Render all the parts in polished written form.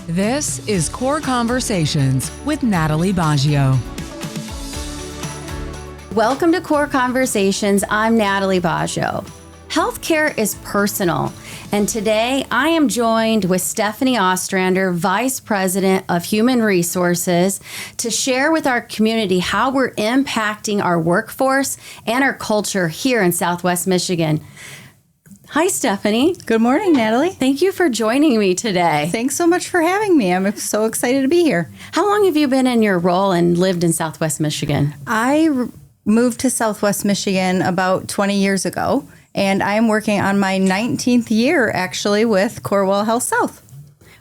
This is Core Conversations with Natalie Baggio. Welcome to Core Conversations. I'm Natalie Baggio. Healthcare is personal, and today I am joined with Stephanie Ostrander, Vice President of Human Resources, to share with our community how we're impacting our workforce and our culture here in Southwest Michigan. Hi, Stephanie. Good morning, Natalie. Thank you for joining me today. Thanks so much for having me. I'm so excited to be here. How long have you been in your role and lived in Southwest Michigan? I moved to Southwest Michigan about 20 years ago, and I am working on my 19th year, actually, with Corewell Health South.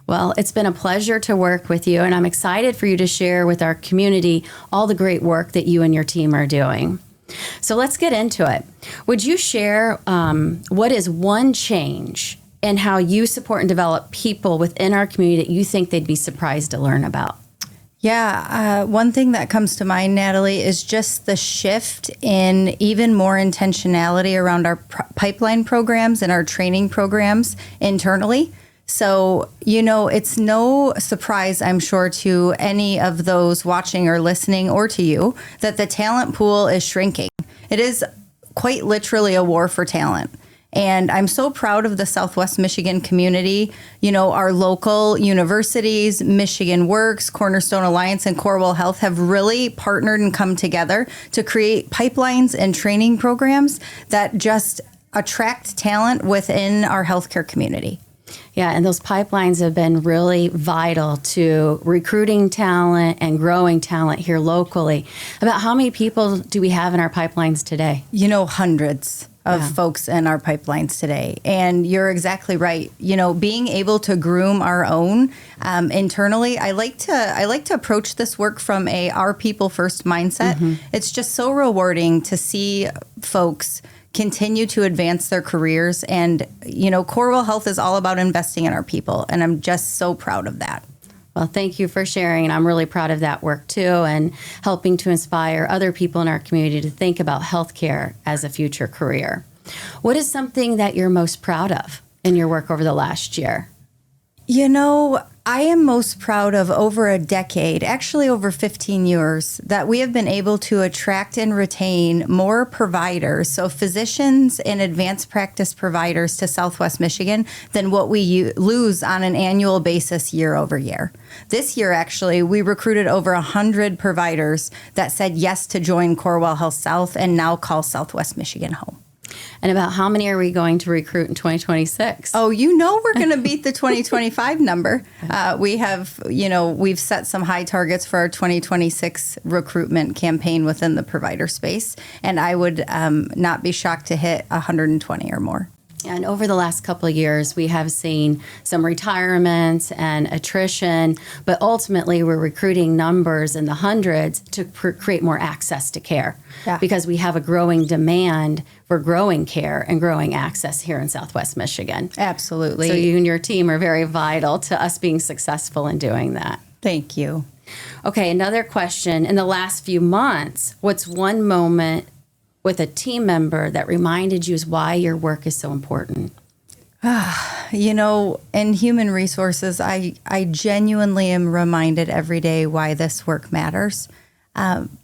Well, it's been a pleasure to work with you, and I'm excited for you to share with our community all the great work that you and your team are doing. So let's get into it. Would you share what is one change in how you support and develop people within our community that you think they'd be surprised to learn about? Yeah, one thing that comes to mind, Natalie, is just the shift in even more intentionality around our pipeline programs and our training programs internally. So, it's no surprise, I'm sure, to any of those watching or listening or to you that the talent pool is shrinking. It is quite literally a war for talent. And I'm so proud of the Southwest Michigan community. Our local universities, Michigan Works, Cornerstone Alliance, and Corewell Health have really partnered and come together to create pipelines and training programs that just attract talent within our healthcare community. Yeah, and those pipelines have been really vital to recruiting talent and growing talent here locally. About how many people do we have in our pipelines today? Hundreds of folks in our pipelines today. And you're exactly right. Being able to groom our own internally, I like to approach this work from our people first mindset. Mm-hmm. It's just so rewarding to see folks continue to advance their careers. And, Corewell Health is all about investing in our people. And I'm just so proud of that. Well, thank you for sharing. And I'm really proud of that work, too, and helping to inspire other people in our community to think about healthcare as a future career. What is something that you're most proud of in your work over the last year? I am most proud of over a decade, actually over 15 years, that we have been able to attract and retain more providers, so physicians and advanced practice providers to Southwest Michigan than what we lose on an annual basis year over year. This year, actually, we recruited over 100 providers that said yes to join Corewell Health South and now call Southwest Michigan home. And about how many are we going to recruit in 2026? Oh, we're going to beat the 2025 number. We've set some high targets for our 2026 recruitment campaign within the provider space. And I would not be shocked to hit 120 or more. And over the last couple of years, we have seen some retirements and attrition, but ultimately we're recruiting numbers in the hundreds to create more access to care because we have a growing demand for growing care and growing access here in Southwest Michigan. Absolutely. So you and your team are very vital to us being successful in doing that. Thank you. Okay, another question. In the last few months, what's one moment with a team member that reminded you is why your work is so important? In human resources, I genuinely am reminded every day why this work matters.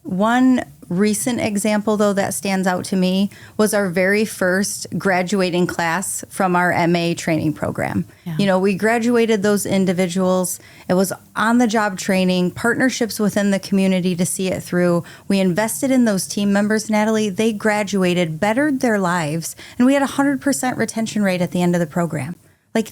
One recent example, though, that stands out to me was our very first graduating class from our MA training program. Yeah. We graduated those individuals. It was on-the-job training, partnerships within the community to see it through. We invested in those team members, Natalie. They graduated, bettered their lives, and we had a 100% retention rate at the end of the program.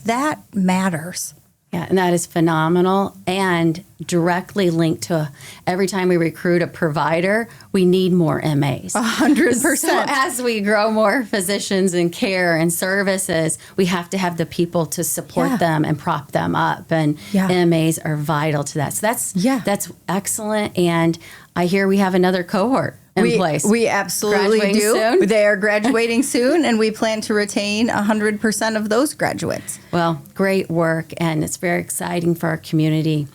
That matters. Yeah, and that is phenomenal and directly linked to every time we recruit a provider, we need more MAs. 100%. So as we grow more physicians in care and services, we have to have the people to support them and prop them up. And MAs are vital to that. So that's excellent. And I hear we have another cohort in place. We absolutely do. Soon. They are graduating soon, and we plan to retain 100% of those graduates. Well, great work, and it's very exciting for our community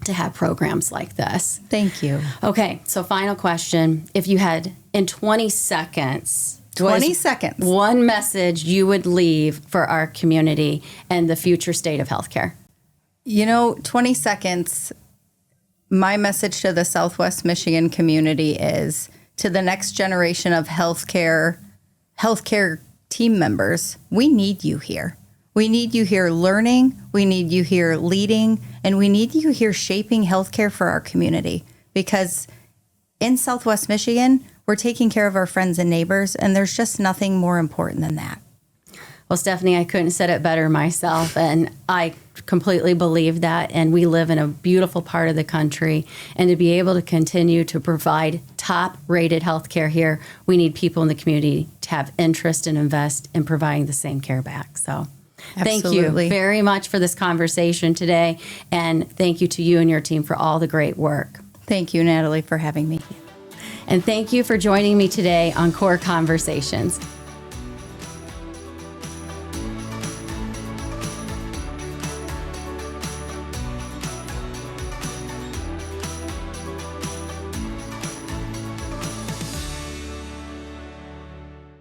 to have programs like this. Thank you. Okay, so final question. If you had, in 20 seconds, 20 seconds, one message you would leave for our community and the future state of healthcare. 20 seconds. My message to the Southwest Michigan community is to the next generation of healthcare team members, we need you here. We need you here learning, we need you here leading, and we need you here shaping healthcare for our community. Because in Southwest Michigan, we're taking care of our friends and neighbors, and there's just nothing more important than that. Well, Stephanie, I couldn't said it better myself, and I completely believe that. And we live in a beautiful part of the country, and to be able to continue to provide top-rated health care here, we need people in the community to have interest and invest in providing the same care back. So thank you very much for this conversation today, and thank you to you and your team for all the great work. Thank you, Natalie, for having me. And thank you for joining me today on Core Conversations.